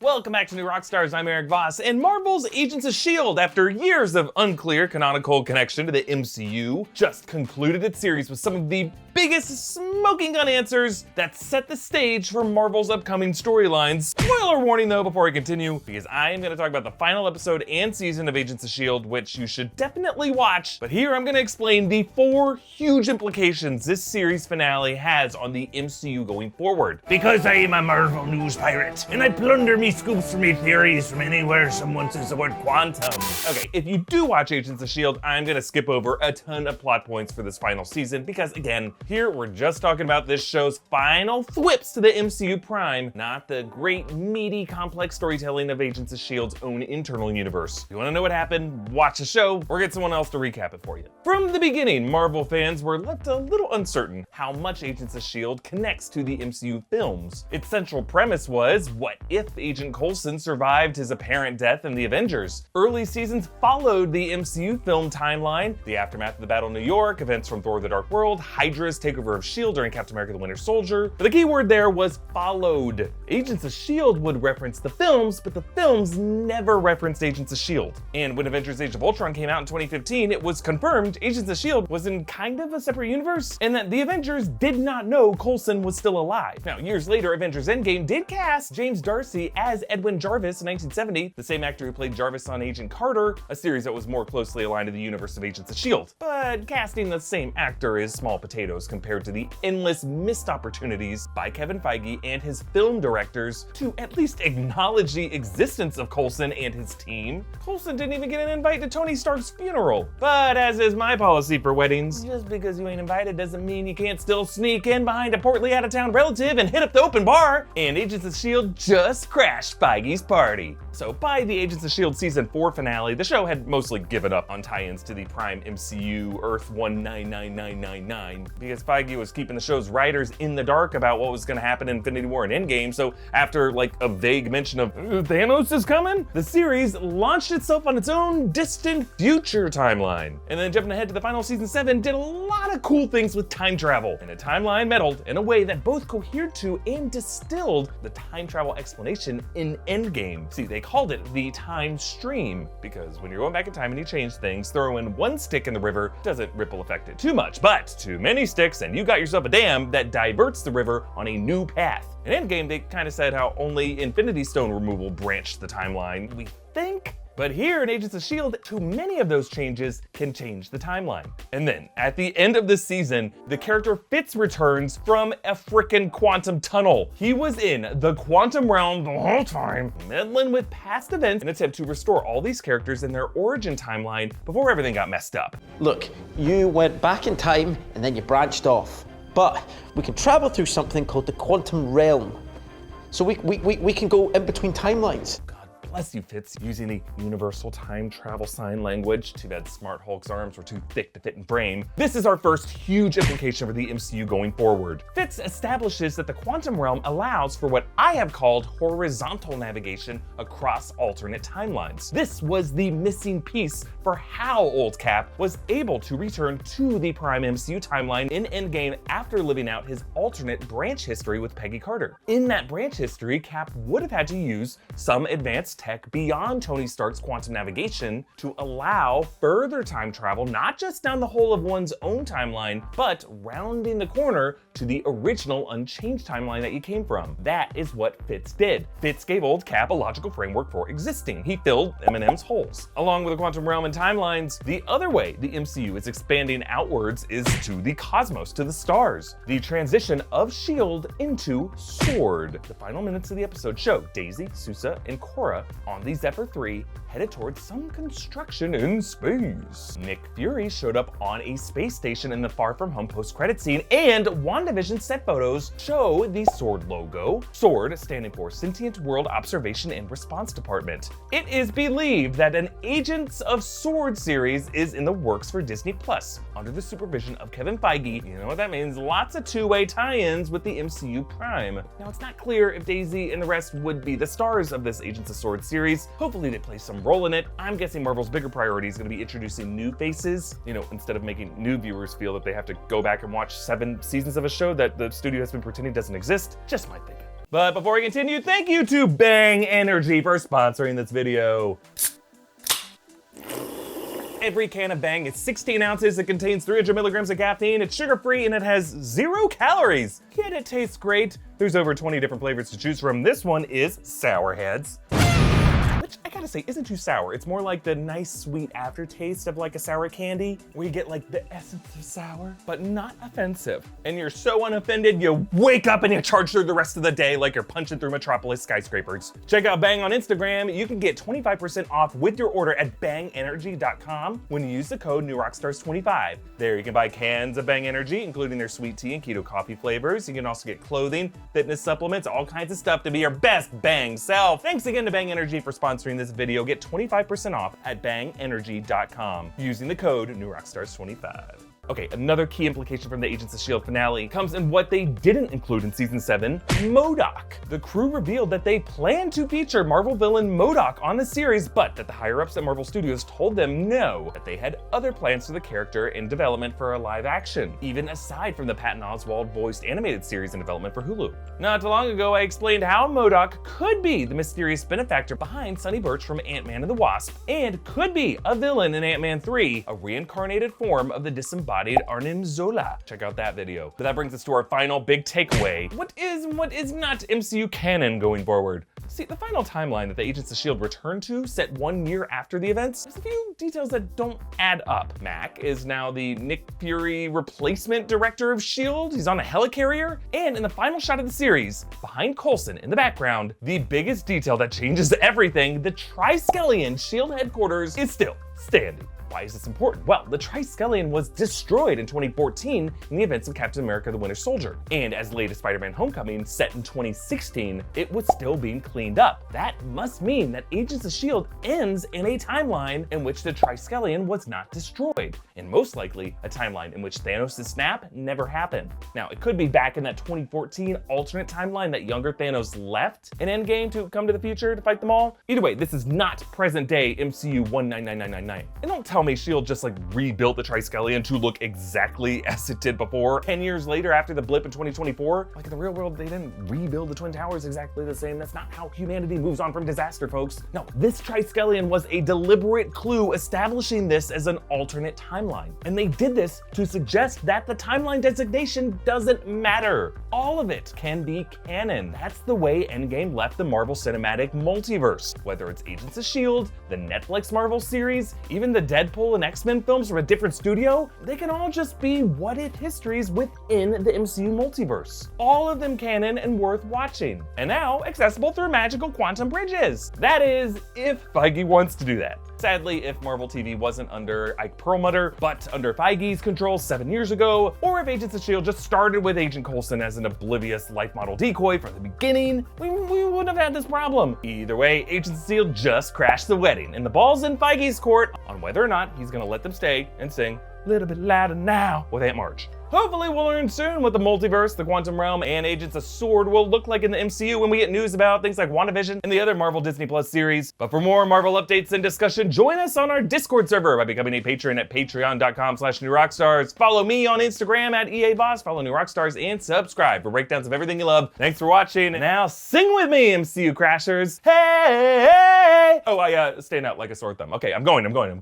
Welcome back to New Rockstars, I'm Erik Voss, and Marvel's Agents of S.H.I.E.L.D., after years of unclear canonical connection to the MCU, just concluded its series with some of the biggest smoking gun answers that set the stage for Marvel's upcoming storylines. Spoiler warning though before I continue, because I am going to talk about the final episode and season of Agents of S.H.I.E.L.D., which you should definitely watch, but here I'm going to explain the 4 huge implications this series finale has on the MCU going forward. Because I am a Marvel news pirate, and I plunder me scoops for me theories from anywhere someone says the word quantum. Okay, if you do watch Agents of S.H.I.E.L.D., I'm gonna skip over a ton of plot points for this final season because, again, here we're just talking about this show's final thwips to the MCU Prime, not the great, meaty, complex storytelling of Agents of S.H.I.E.L.D.'s own internal universe. If you wanna know what happened, watch the show or get someone else to recap it for you. From the beginning, Marvel fans were left a little uncertain how much Agents of S.H.I.E.L.D. connects to the MCU films. Its central premise was, what if Agent Coulson survived his apparent death in the Avengers? Early seasons followed the MCU film timeline, the aftermath of the Battle of New York, events from Thor: The Dark World, Hydra's takeover of S.H.I.E.L.D. during Captain America: The Winter Soldier. But the key word there was followed. Agents of S.H.I.E.L.D. would reference the films, but the films never referenced Agents of S.H.I.E.L.D. And when Avengers: Age of Ultron came out in 2015, it was confirmed Agents of S.H.I.E.L.D. was in kind of a separate universe, and that the Avengers did not know Coulson was still alive. Now, years later, Avengers Endgame did cast James Darcy as Edwin Jarvis in 1970, the same actor who played Jarvis on Agent Carter, a series that was more closely aligned to the universe of Agents of S.H.I.E.L.D. But casting the same actor is small potatoes compared to the endless missed opportunities by Kevin Feige and his film directors to at least acknowledge the existence of Coulson and his team. Coulson didn't even get an invite to Tony Stark's funeral. But as is my policy for weddings, just because you ain't invited doesn't mean you can't still sneak in behind a portly out-of-town relative and hit up the open bar. And Agents of S.H.I.E.L.D. just crashed Feige's party. So by the Agents of S.H.I.E.L.D. season 4 finale, the show had mostly given up on tie-ins to the Prime MCU Earth 199999 because Feige was keeping the show's writers in the dark about what was going to happen in Infinity War and Endgame. So after like a vague mention of Thanos is coming, the series launched itself on its own distant future timeline. And then jumping ahead to the final season 7 did a lot of cool things with time travel, and a timeline meddled in a way that both cohered to and distilled the time travel explanation in Endgame. See, they called it the time stream because when you're going back in time and you change things, throwing one stick in the river doesn't ripple effect it too much, but too many sticks and you got yourself a dam that diverts the river on a new path. In Endgame, they kind of said how only Infinity Stone removal branched the timeline, we think. But here in Agents of S.H.I.E.L.D., too many of those changes can change the timeline. And then, at the end of this season, the character Fitz returns from a frickin' quantum tunnel. He was in the quantum realm the whole time, meddling with past events in an attempt to restore all these characters in their origin timeline before everything got messed up. Look, you went back in time and then you branched off. But we can travel through something called the quantum realm. So we can go in between timelines. Bless you, Fitz, using the universal time travel sign language. Too bad Smart Hulk's arms were too thick to fit in frame. This is our first huge implication for the MCU going forward. Fitz establishes that the quantum realm allows for what I have called horizontal navigation across alternate timelines. This was the missing piece for how old Cap was able to return to the Prime MCU timeline in Endgame after living out his alternate branch history with Peggy Carter. In that branch history, Cap would have had to use some advanced tech beyond Tony Stark's quantum navigation to allow further time travel, not just down the whole of one's own timeline, but rounding the corner to the original unchanged timeline that you came from. That is what Fitz did. Fitz gave old Cap a logical framework for existing. He filled Eminem's holes. Along with the quantum realm and timelines, the other way the MCU is expanding outwards is to the cosmos, to the stars. The transition of S.H.I.E.L.D. into S.W.O.R.D. The final minutes of the episode show Daisy, Sousa, and Cora on the Zephyr 3 headed towards some construction in space. Nick Fury showed up on a space station in the Far From Home post-credit scene, and WandaVision set photos show the S.W.O.R.D. logo, S.W.O.R.D. standing for Sentient World Observation and Response Department. It is believed that an Agents of S.W.O.R.D. series is in the works for Disney Plus under the supervision of Kevin Feige. You know what that means, lots of two-way tie-ins with the MCU Prime. Now, it's not clear if Daisy and the rest would be the stars of this Agents of S.W.O.R.D. series. Hopefully they play some role in it. I'm guessing Marvel's bigger priority is going to be introducing new faces, instead of making new viewers feel that they have to go back and watch 7 seasons of a show that the studio has been pretending doesn't exist. Just my thinking. But before we continue, thank you to Bang Energy for sponsoring this video. Every can of Bang is 16 ounces, it contains 300 milligrams of caffeine, it's sugar-free, and it has 0 calories. Yet it tastes great. There's over 20 different flavors to choose from. This one is Sour Heads, which I gotta say isn't too sour. It's more like the nice sweet aftertaste of like a sour candy, where you get like the essence of sour, but not offensive. And you're so unoffended, you wake up and you charge through the rest of the day like you're punching through Metropolis skyscrapers. Check out Bang on Instagram. You can get 25% off with your order at bangenergy.com when you use the code NewRockstars25. There you can buy cans of Bang Energy, including their sweet tea and keto coffee flavors. You can also get clothing, fitness supplements, all kinds of stuff to be your best Bang self. Thanks again to Bang Energy for sponsoring this video. Get 25% off at bangenergy.com using the code NewRockstars25. Okay, another key implication from the Agents of S.H.I.E.L.D. finale comes in what they didn't include in season 7, MODOK. The crew revealed that they plan to feature Marvel villain MODOK on the series, but that the higher-ups at Marvel Studios told them no, that they had other plans for the character in development for a live action, even aside from the Patton Oswalt voiced animated series in development for Hulu. Not too long ago, I explained how MODOK could be the mysterious benefactor behind Sonny Birch from Ant-Man and the Wasp, and could be a villain in Ant-Man 3, a reincarnated form of the disembodied Arnim Zola. Check out that video. But that brings us to our final big takeaway. What is and what is not MCU canon going forward? See, the final timeline that the Agents of S.H.I.E.L.D. returned to, set 1 year after the events, there's a few details that don't add up. Mac is now the Nick Fury replacement director of S.H.I.E.L.D. He's on a helicarrier, and in the final shot of the series, behind Coulson in the background, the biggest detail that changes everything, the Triskelion S.H.I.E.L.D. headquarters is still standing. Why is this important? Well, the Triskelion was destroyed in 2014 in the events of Captain America the Winter Soldier. And as late as Spider-Man Homecoming, set in 2016, it was still being cleaned up. That must mean that Agents of S.H.I.E.L.D. ends in a timeline in which the Triskelion was not destroyed. And most likely, a timeline in which Thanos' snap never happened. Now, it could be back in that 2014 alternate timeline that younger Thanos left in Endgame to come to the future to fight them all. Either way, this is not present day MCU 199999. And don't tell me S.H.I.E.L.D. just like rebuilt the Triskelion to look exactly as it did before 10 years later after the blip in 2024. Like in the real world, they didn't rebuild the Twin Towers exactly the same. That's not how humanity moves on from disaster, folks. No, this Triskelion was a deliberate clue establishing this as an alternate timeline. And they did this to suggest that the timeline designation doesn't matter. All of it can be canon. That's the way Endgame left the Marvel Cinematic Multiverse. Whether it's Agents of S.H.I.E.L.D., the Netflix Marvel series, even the Deadpool and X-Men films from a different studio, they can all just be what-if histories within the MCU multiverse. All of them canon and worth watching. And now, accessible through magical quantum bridges. That is, if Feige wants to do that. Sadly, if Marvel TV wasn't under Ike Perlmutter, but under Feige's control 7 years ago, or if Agents of S.H.I.E.L.D. just started with Agent Coulson as an oblivious life model decoy from the beginning, we wouldn't have had this problem. Either way, Agents of S.H.I.E.L.D. just crashed the wedding, and the ball's in Feige's court on whether or not he's gonna let them stay and sing "A Little Bit Louder Now" with Aunt Marge. Hopefully we'll learn soon what the multiverse, the quantum realm, and Agents of S.W.O.R.D. will look like in the MCU when we get news about things like WandaVision and the other Marvel Disney Plus series. But for more Marvel updates and discussion, join us on our Discord server by becoming a patron at patreon.com/newrockstars. Follow me on Instagram at Erik Voss, follow New Rockstars, and subscribe for breakdowns of everything you love. Thanks for watching, and now sing with me, MCU Crashers. Hey! Oh, I stand out like a sore thumb. Okay, I'm going.